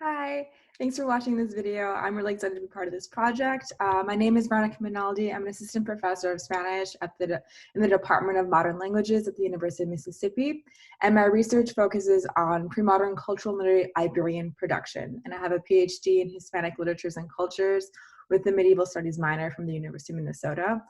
Hi, thanks for watching this video. I'm really excited to be part of this project. My name is Menaldi. I'm an assistant professor of Spanish in the Department of Modern Languages at the University of Mississippi, and my research focuses on pre-modern cultural literary Iberian production. And I have a PhD in Hispanic Literatures and Cultures with a medieval studies minor from the University of Minnesota.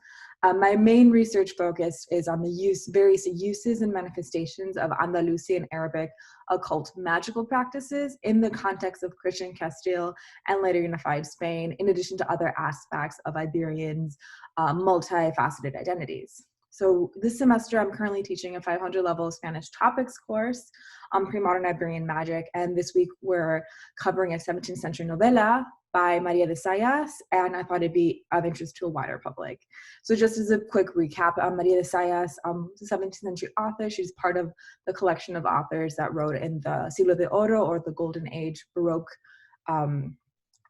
My main research focus is on the various uses and manifestations of Andalusian Arabic occult magical practices in the context of Christian Castile and later unified Spain, in addition to other aspects of Iberians' multifaceted identities. So this semester, I'm currently teaching a 500 level Spanish topics course on pre-modern Iberian magic. And this week we're covering a 17th century novela by Maria de Zayas, and I thought it'd be of interest to a wider public. So just as a quick recap, Maria de Zayas is a 17th century author. She's part of the collection of authors that wrote in the Siglo de Oro, or the Golden Age Baroque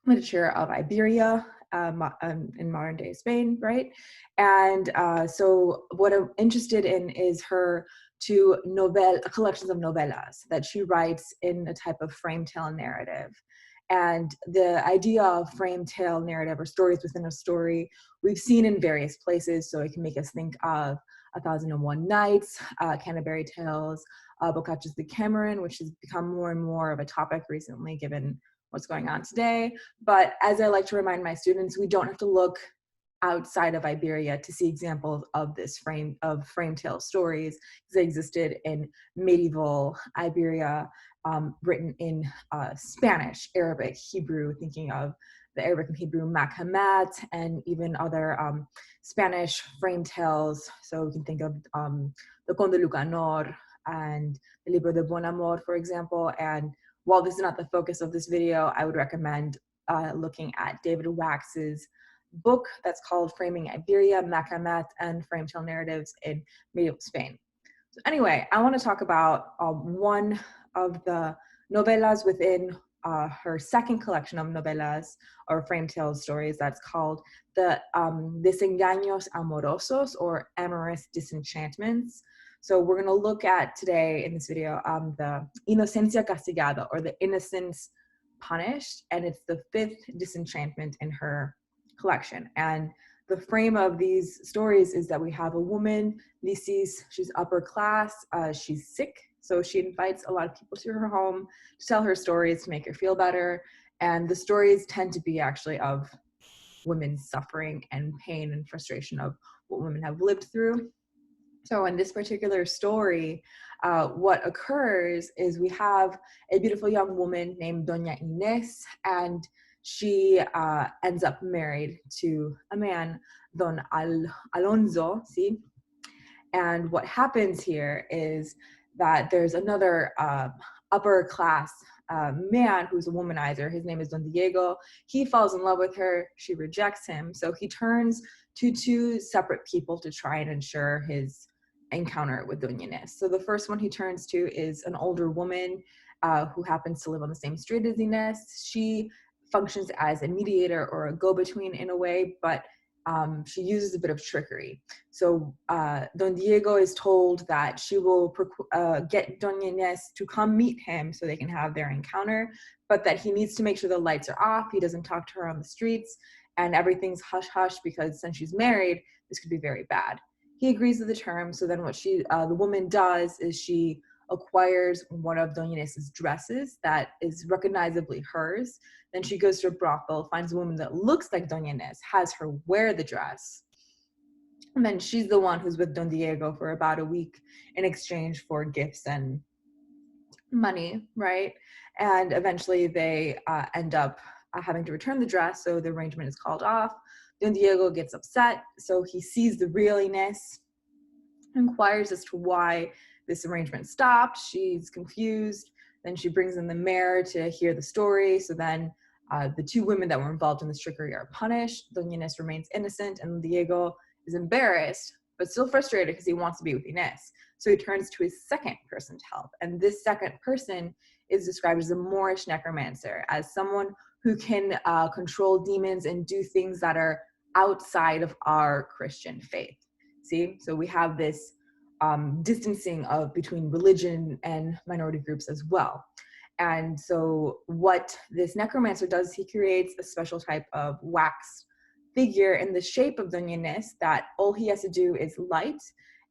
literature of Iberia in modern day Spain, right? And so what I'm interested in is her collections of novellas that she writes in a type of frame tale narrative. And the idea of frame tale narrative, or stories within a story, we've seen in various places. So it can make us think of A Thousand and One Nights, Canterbury Tales, Boccaccio's Decameron, which has become more and more of a topic recently given what's going on today. But as I like to remind my students, we don't have to look outside of Iberia to see examples of this frame tale stories, because they existed in medieval Iberia, written in Spanish, Arabic, Hebrew, thinking of the Arabic and Hebrew Makamat, and even other Spanish frame tales. So we can think of the Conde Lucanor and the Libro de Bon Amor, for example. And while this is not the focus of this video, I would recommend looking at David Wax's book that's called Framing Iberia, Makamat, and Frame Tale Narratives in Medieval Spain. So anyway, I want to talk about one of the novellas within her second collection of novellas, or frame tale stories, that's called the Desengaños Amorosos, or Amorous Disenchantments. So we're going to look at today in this video the Inocencia Castigada, or the Innocence Punished, and it's the fifth disenchantment in her collection. And the frame of these stories is that we have a woman, Lysis, she's upper class, she's sick, so she invites a lot of people to her home to tell her stories to make her feel better. And the stories tend to be actually of women's suffering and pain and frustration of what women have lived through. So in this particular story, what occurs is we have a beautiful young woman named Doña Inés, and she ends up married to a man, Don Alonso, see? And what happens here is that there's another upper class man who's a womanizer. His name is Don Diego. He falls in love with her. She rejects him. So he turns to two separate people to try and ensure his encounter with Doña Inés. So the first one he turns to is an older woman who happens to live on the same street as Inés. She functions as a mediator or a go-between in a way, but she uses a bit of trickery. So Don Diego is told that she will get Doña Inés to come meet him so they can have their encounter, but that he needs to make sure the lights are off, he doesn't talk to her on the streets, and everything's hush-hush, because since she's married, this could be very bad. He agrees to the terms. So then what the woman does is she acquires one of Doña Inés's dresses that is recognizably hers. Then she goes to a brothel, finds a woman that looks like Doña Inés, has her wear the dress. And then she's the one who's with Don Diego for about a week in exchange for gifts and money, right? And eventually they end up having to return the dress, so the arrangement is called off. Don Diego gets upset, so he sees the real Inés, inquires as to why this arrangement stopped. She's confused. Then she brings in the mayor to hear the story. So then the two women that were involved in this trickery are punished. Doña Inés remains innocent, and Diego is embarrassed, but still frustrated because he wants to be with Inés. So he turns to his second person to help. And this second person is described as a Moorish necromancer, as someone who can control demons and do things that are outside of our Christian faith. See, so we have this distancing between religion and minority groups as well. And so what this necromancer does, he creates a special type of wax figure in the shape of Doña Inés that all he has to do is light,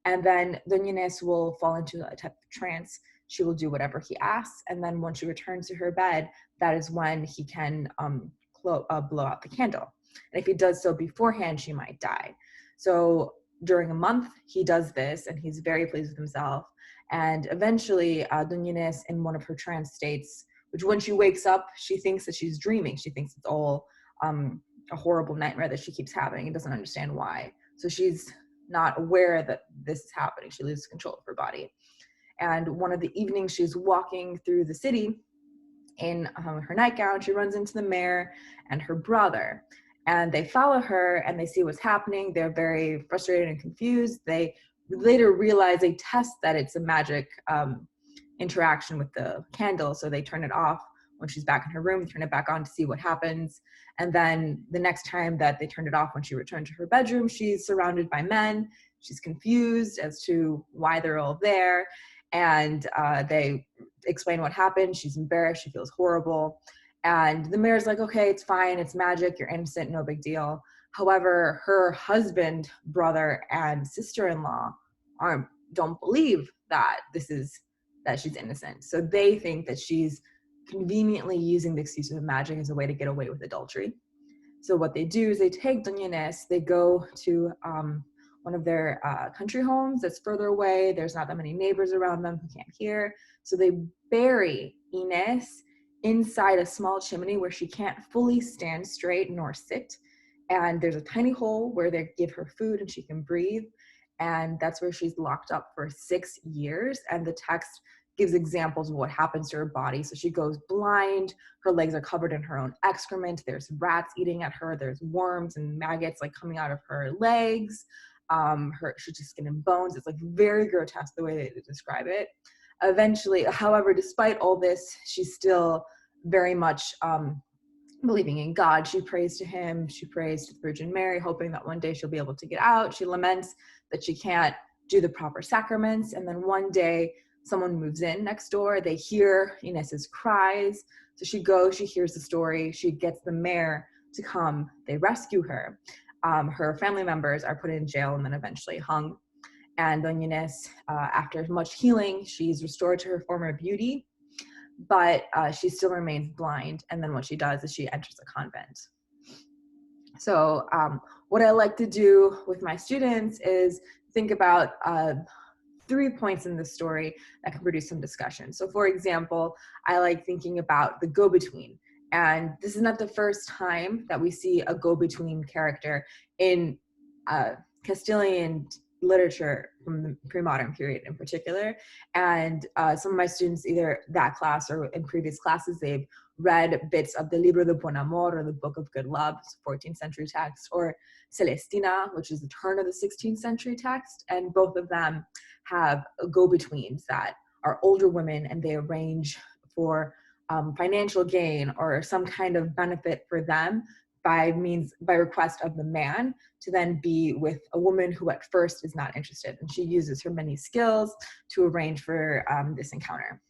and then Doña Inés will fall into a type of trance. She will do whatever he asks, and then when she returns to her bed, that is when he can blow out the candle. And if he does so beforehand, she might die. So during a month, he does this, and he's very pleased with himself. And eventually, Doña Inés, in one of her trance states, which when she wakes up, she thinks that she's dreaming. She thinks it's all a horrible nightmare that she keeps having and doesn't understand why. So she's not aware that this is happening. She loses control of her body. And one of the evenings, she's walking through the city in her nightgown. She runs into the mayor and her brother, and they follow her and they see what's happening. They're very frustrated and confused. They later realize, they test that it's a magic interaction with the candle, so they turn it off when she's back in her room, turn it back on to see what happens. And then the next time that they turned it off, when she returned to her bedroom, she's surrounded by men. She's confused as to why they're all there, and they explain what happened. She's embarrassed. She feels horrible. And the mayor's like, okay, it's fine. It's magic. You're innocent. No big deal. However, her husband, brother, and sister-in-law don't believe that that she's innocent. So they think that she's conveniently using the excuse of magic as a way to get away with adultery. So what they do is they take Doña Inés, they go to one of their country homes that's further away. There's not that many neighbors around them who can't hear. So they bury Inés inside a small chimney where she can't fully stand straight nor sit. And there's a tiny hole where they give her food and she can breathe. And that's where she's locked up for 6 years. And the text gives examples of what happens to her body. So she goes blind, her legs are covered in her own excrement, there's rats eating at her, there's worms and maggots like coming out of her legs, she's just skin and bones. It's like very grotesque the way they describe it. Eventually, however, despite all this, she's still very much believing in God. She prays to him, she prays to the Virgin Mary, hoping that one day she'll be able to get out. She laments that she can't do the proper sacraments. And then one day, someone moves in next door. They hear Inés's cries. So she goes, she hears the story. She gets the mayor to come. They rescue her. Her family members are put in jail and then eventually hung. And Doña Inés, after much healing, she's restored to her former beauty, but she still remains blind. And then what she does is she enters a convent. So what I like to do with my students is think about 3 points in the story that can produce some discussion. So for example, I like thinking about the go-between. And this is not the first time that we see a go-between character in Castilian literature from the pre-modern period in particular. And some of my students, either that class or in previous classes, they've read bits of the Libro de Buen Amor, or the Book of Good Love, 14th century text, or Celestina, which is the turn of the 16th century text. And both of them have go-betweens that are older women, and they arrange for financial gain or some kind of benefit for them by request of the man to then be with a woman who at first is not interested. And she uses her many skills to arrange for this encounter.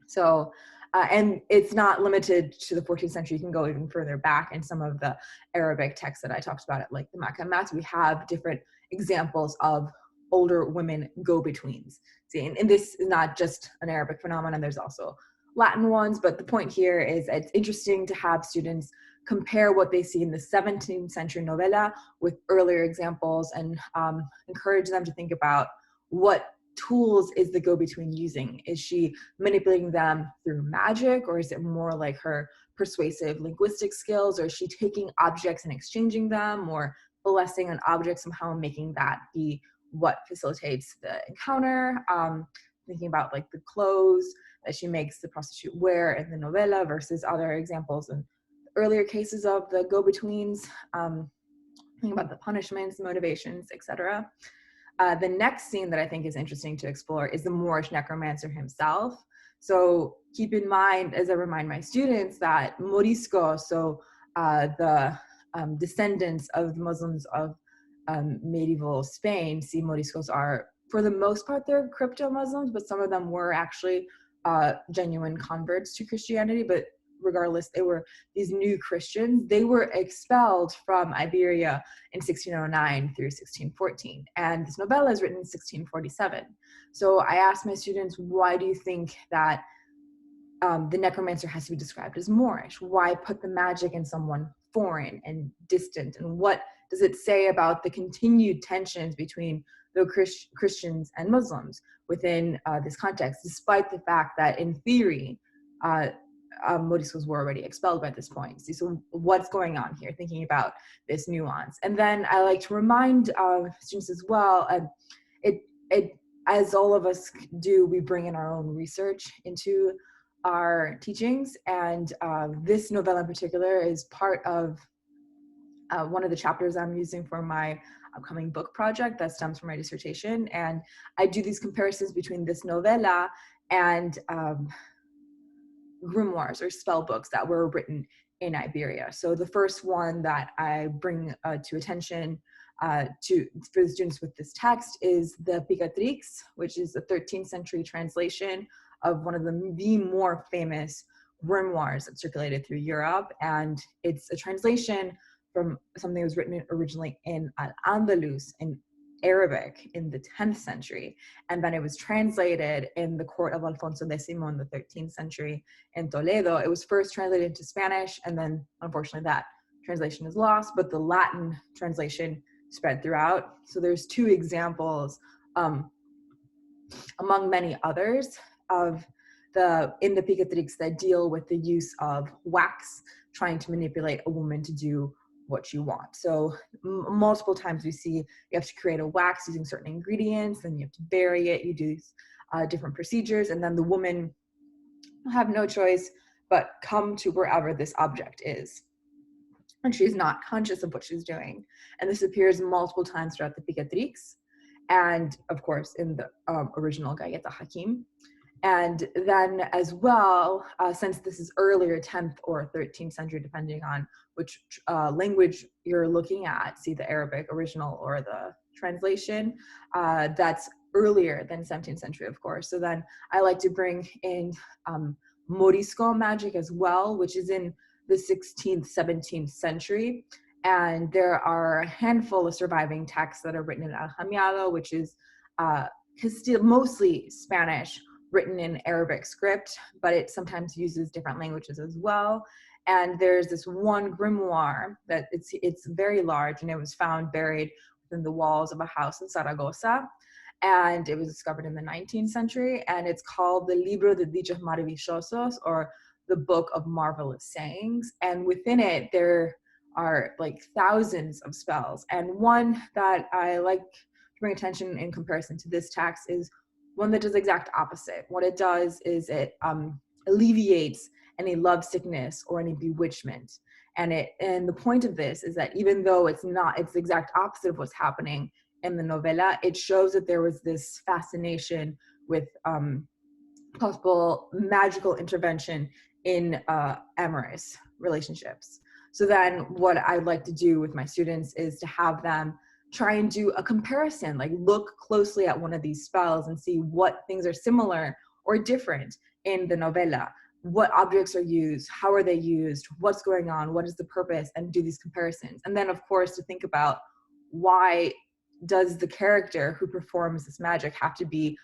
So, and it's not limited to the 14th century. You can go even further back in some of the Arabic texts that I talked about, like the Makamat. We have different examples of older women go-betweens. See, and this is not just an Arabic phenomenon. There's also Latin ones, but the point here is it's interesting to have students compare what they see in the 17th century novella with earlier examples, and encourage them to think about what tools is the go-between using. Is she manipulating them through magic, or is it more like her persuasive linguistic skills, or is she taking objects and exchanging them, or blessing an object somehow and making that be what facilitates the encounter? Thinking about like the clothes that she makes the prostitute wear in the novella versus other examples in earlier cases of the go-betweens, thinking about the punishments, motivations, etc. The next scene that I think is interesting to explore is the Moorish necromancer himself. So keep in mind, as I remind my students, that Morisco, so the descendants of the Muslims of medieval Spain, see Moriscos are, for the most part, they're crypto-Muslims, but some of them were actually genuine converts to Christianity, but regardless, they were these new Christians. They were expelled from Iberia in 1609 through 1614. And this novella is written in 1647. So I asked my students, why do you think that the necromancer has to be described as Moorish? Why put the magic in someone foreign and distant? And what does it say about the continued tensions between the Christians and Muslims within this context, despite the fact that in theory, Moriscos were already expelled by this point? So what's going on here, thinking about this nuance? And then I like to remind students as well, it as all of us do, we bring in our own research into our teachings, and this novella in particular is part of one of the chapters I'm using for my upcoming book project that stems from my dissertation. And I do these comparisons between this novella and grimoires or spell books that were written in Iberia. So the first one that I bring to attention for the students with this text is the Picatrix, which is a 13th century translation of one of the more famous grimoires that circulated through Europe. And it's a translation from something that was written originally in Al-Andalus, in Arabic, in the 10th century. And then it was translated in the court of Alfonso X in the 13th century in Toledo. It was first translated into Spanish, and then unfortunately that translation is lost, but the Latin translation spread throughout. So there's two examples among many others of in the Picatrix that deal with the use of wax, trying to manipulate a woman to do what you want. So multiple times we see you have to create a wax using certain ingredients, then you have to bury it, you do different procedures, and then the woman will have no choice but come to wherever this object is. And she's not conscious of what she's doing. And this appears multiple times throughout the Picatrix, and of course in the original Galleta Hakim. And then as well, since this is earlier 10th or 13th century, depending on which language you're looking at, see the Arabic original or the translation, that's earlier than 17th century, of course. So then I like to bring in Morisco magic as well, which is in the 16th, 17th century. And there are a handful of surviving texts that are written in Aljamiado, which is mostly Spanish, written in Arabic script, but it sometimes uses different languages as well. And there's this one grimoire that it's very large, and it was found buried within the walls of a house in Zaragoza. And it was discovered in the 19th century, and it's called the Libro de Dichos Maravillosos, or the Book of Marvelous Sayings. And within it, there are like thousands of spells. And one that I like to bring attention in comparison to this text is one that does the exact opposite. What it does is it alleviates any love sickness or any bewitchment. And the point of this is that even though it's the exact opposite of what's happening in the novella, it shows that there was this fascination with possible magical intervention in amorous relationships. So then what I'd like to do with my students is to have them try and do a comparison, like look closely at one of these spells and see what things are similar or different in the novella. What objects are used, how are they used, what's going on, what is the purpose, and do these comparisons. And then of course to think about, why does the character who performs this magic have to be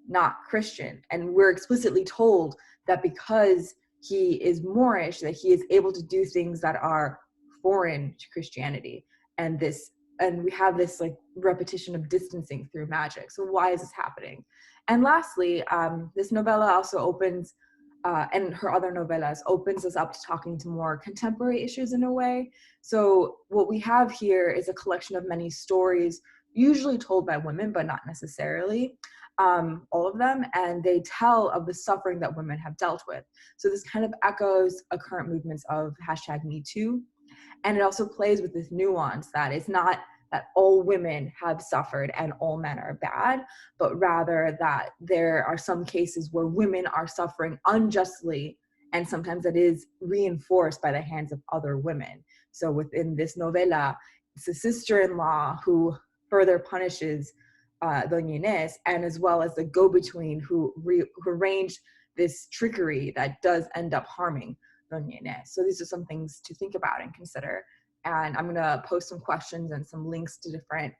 not Christian? And we're explicitly told that because he is Moorish, that he is able to do things that are foreign to Christianity. And we have this like repetition of distancing through magic. So why is this happening? And lastly, this novella also opens, and her other novellas, opens us up to talking to more contemporary issues in a way. So what we have here is a collection of many stories, usually told by women, but not necessarily all of them, and they tell of the suffering that women have dealt with. So this kind of echoes current movements of #MeToo. And it also plays with this nuance that it's not that all women have suffered and all men are bad, but rather that there are some cases where women are suffering unjustly, and sometimes that is reinforced by the hands of other women. So within this novella, it's a sister-in-law who further punishes Doña Inés, and as well as the go-between who arranged this trickery that does end up harming Doña Inés. So these are some things to think about and consider. And I'm going to post some questions and some links to different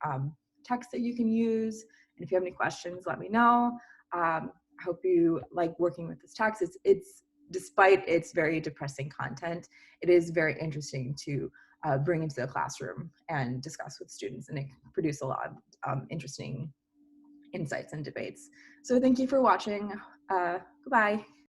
texts that you can use. And if you have any questions, let me know. I hope you like working with this text. It's despite its very depressing content, it is very interesting to bring into the classroom and discuss with students, and it can produce a lot of interesting insights and debates. So thank you for watching. Goodbye.